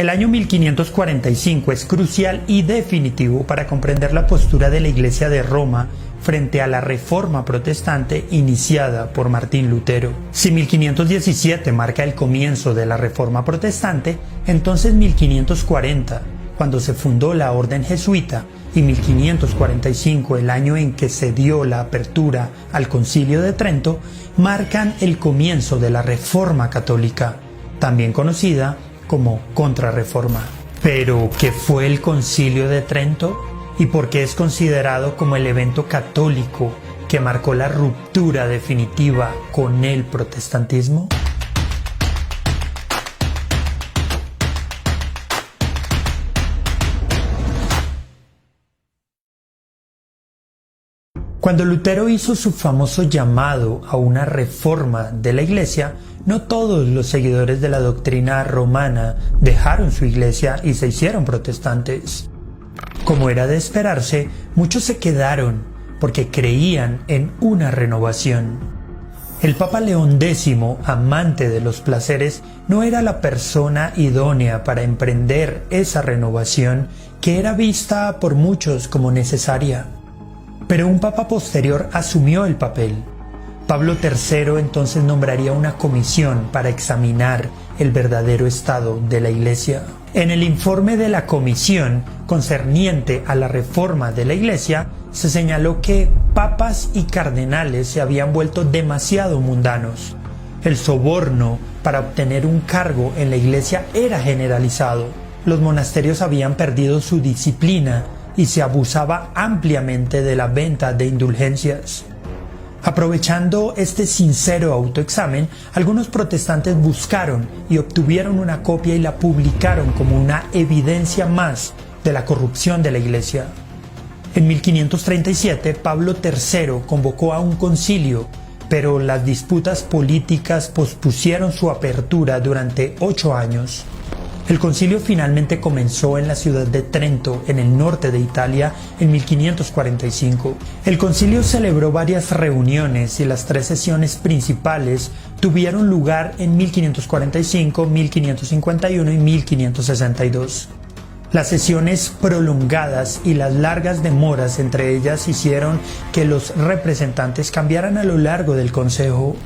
El año 1545 es crucial y definitivo para comprender la postura de la Iglesia de Roma frente a la Reforma protestante iniciada por Martín Lutero. Si 1517 marca el comienzo de la Reforma protestante, entonces 1540, cuando se fundó la Orden Jesuita, y 1545, el año en que se dio la apertura al Concilio de Trento, marcan el comienzo de la Reforma Católica, también conocida como Contrarreforma. Pero, ¿qué fue el Concilio de Trento? ¿Y por qué es considerado como el evento católico que marcó la ruptura definitiva con el protestantismo? Cuando Lutero hizo su famoso llamado a una reforma de la Iglesia, no todos los seguidores de la doctrina romana dejaron su iglesia y se hicieron protestantes. Como era de esperarse, muchos se quedaron porque creían en una renovación. El Papa León X, amante de los placeres, no era la persona idónea para emprender esa renovación que era vista por muchos como necesaria. Pero un papa posterior asumió el papel. Pablo III entonces nombraría una comisión para examinar el verdadero estado de la Iglesia. En el informe de la comisión concerniente a la reforma de la Iglesia, se señaló que papas y cardenales se habían vuelto demasiado mundanos. El soborno para obtener un cargo en la Iglesia era generalizado. Los monasterios habían perdido su disciplina y se abusaba ampliamente de la venta de indulgencias. Aprovechando este sincero autoexamen, algunos protestantes buscaron y obtuvieron una copia y la publicaron como una evidencia más de la corrupción de la Iglesia. En 1537, Pablo III convocó a un concilio, pero las disputas políticas pospusieron su apertura durante 8 años. El concilio finalmente comenzó en la ciudad de Trento, en el norte de Italia, en 1545. El concilio celebró varias reuniones y las 3 sesiones principales tuvieron lugar en 1545, 1551 y 1562. Las sesiones prolongadas y las largas demoras entre ellas hicieron que los representantes cambiaran a lo largo del consejo,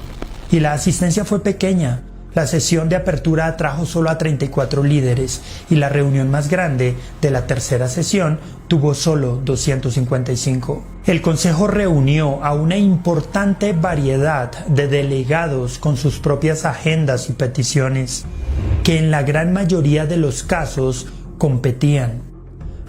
y la asistencia fue pequeña. La sesión de apertura atrajo solo a 34 líderes y la reunión más grande de la tercera sesión tuvo solo 255. El Consejo reunió a una importante variedad de delegados con sus propias agendas y peticiones, que en la gran mayoría de los casos competían.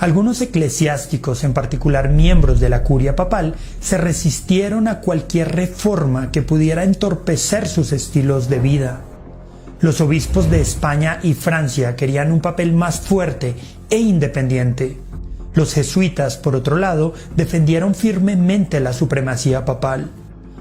Algunos eclesiásticos, en particular miembros de la curia papal, se resistieron a cualquier reforma que pudiera entorpecer sus estilos de vida. Los obispos de España y Francia querían un papel más fuerte e independiente. Los jesuitas, por otro lado, defendieron firmemente la supremacía papal.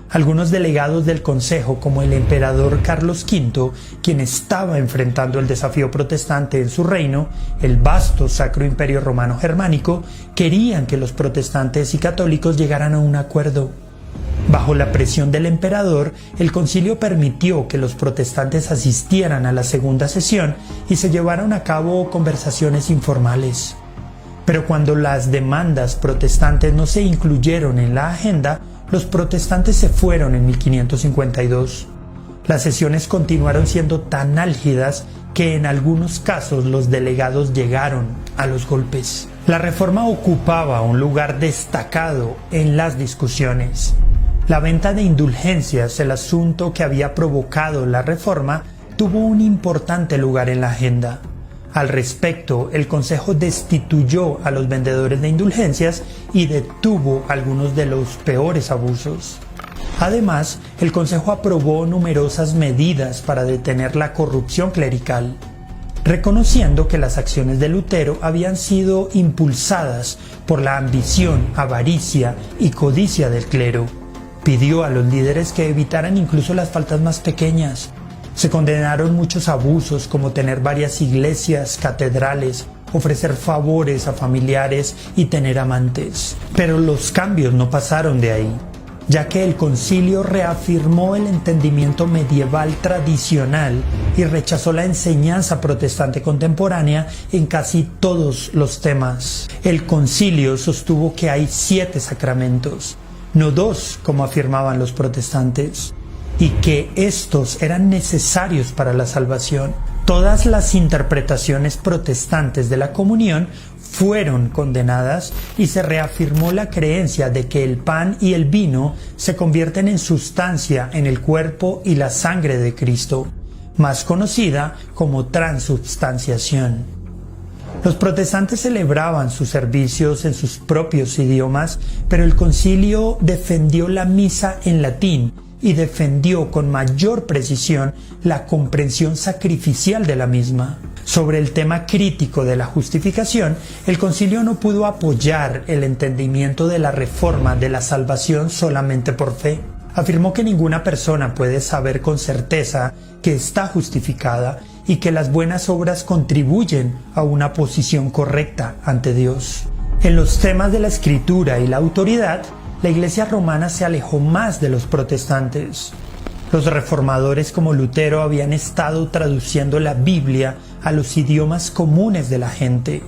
Algunos delegados del Consejo, como el emperador Carlos V, quien estaba enfrentando el desafío protestante en su reino, el vasto Sacro Imperio Romano Germánico, querían que los protestantes y católicos llegaran a un acuerdo. Bajo la presión del emperador, el concilio permitió que los protestantes asistieran a la segunda sesión y se llevaron a cabo conversaciones informales. Pero cuando las demandas protestantes no se incluyeron en la agenda, los protestantes se fueron en 1552. Las sesiones continuaron siendo tan álgidas que en algunos casos los delegados llegaron a los golpes. La reforma ocupaba un lugar destacado en las discusiones. La venta de indulgencias, el asunto que había provocado la reforma, tuvo un importante lugar en la agenda. Al respecto, el Consejo destituyó a los vendedores de indulgencias y detuvo algunos de los peores abusos. Además, el Consejo aprobó numerosas medidas para detener la corrupción clerical, reconociendo que las acciones de Lutero habían sido impulsadas por la ambición, avaricia y codicia del clero. Pidió a los líderes que evitaran incluso las faltas más pequeñas. Se condenaron muchos abusos como tener varias iglesias, catedrales, ofrecer favores a familiares y tener amantes. Pero los cambios no pasaron de ahí. ya que el concilio reafirmó el entendimiento medieval tradicional y rechazó la enseñanza protestante contemporánea en casi todos los temas. El concilio sostuvo que hay 7 sacramentos, no 2 como afirmaban los protestantes, y que estos eran necesarios para la salvación. Todas las interpretaciones protestantes de la comunión fueron condenadas y se reafirmó la creencia de que el pan y el vino se convierten en sustancia en el cuerpo y la sangre de Cristo, más conocida como transubstanciación. Los protestantes celebraban sus servicios en sus propios idiomas, pero el concilio defendió la misa en latín y defendió con mayor precisión la comprensión sacrificial de la misma. Sobre el tema crítico de la justificación, el concilio no pudo apoyar el entendimiento de la reforma de la salvación solamente por fe. Afirmó que ninguna persona puede saber con certeza que está justificada y que las buenas obras contribuyen a una posición correcta ante Dios. En los temas de la escritura y la autoridad, la Iglesia romana se alejó más de los protestantes. Los reformadores como Lutero habían estado traduciendo la Biblia a los idiomas comunes de la gente.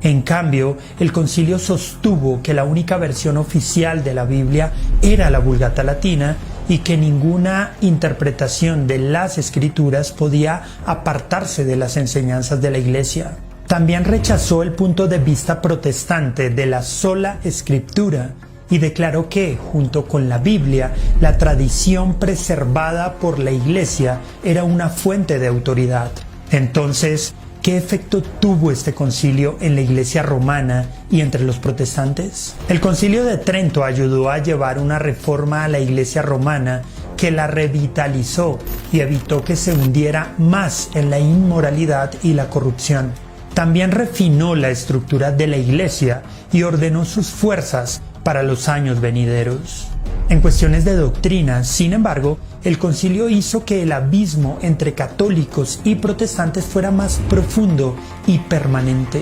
En cambio, el concilio sostuvo que la única versión oficial de la Biblia era la Vulgata Latina y que ninguna interpretación de las Escrituras podía apartarse de las enseñanzas de la Iglesia. También rechazó el punto de vista protestante de la sola Escritura y declaró que, junto con la Biblia, la tradición preservada por la Iglesia era una fuente de autoridad. Entonces, ¿qué efecto tuvo este concilio en la Iglesia romana y entre los protestantes? El Concilio de Trento ayudó a llevar una reforma a la Iglesia romana que la revitalizó y evitó que se hundiera más en la inmoralidad y la corrupción. También refinó la estructura de la Iglesia y ordenó sus fuerzas para los años venideros. En cuestiones de doctrina, sin embargo, el concilio hizo que el abismo entre católicos y protestantes fuera más profundo y permanente.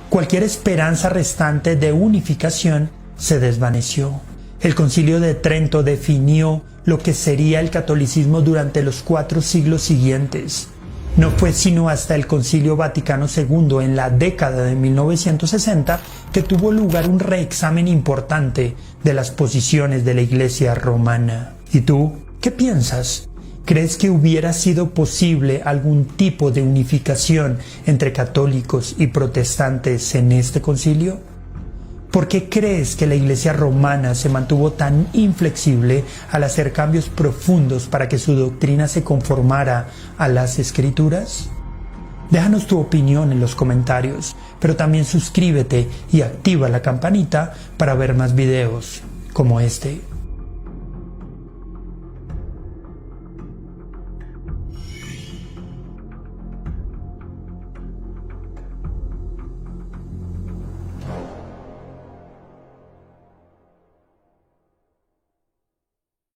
Cualquier esperanza restante de unificación se desvaneció. El Concilio de Trento definió lo que sería el catolicismo durante los 4 siglos siguientes. No fue sino hasta el Concilio Vaticano II en la década de 1960 que tuvo lugar un reexamen importante de las posiciones de la Iglesia romana. ¿Y tú? ¿Qué piensas? ¿Crees que hubiera sido posible algún tipo de unificación entre católicos y protestantes en este concilio? ¿Por qué crees que la Iglesia romana se mantuvo tan inflexible al hacer cambios profundos para que su doctrina se conformara a las Escrituras? Déjanos tu opinión en los comentarios, pero también suscríbete y activa la campanita para ver más videos como este.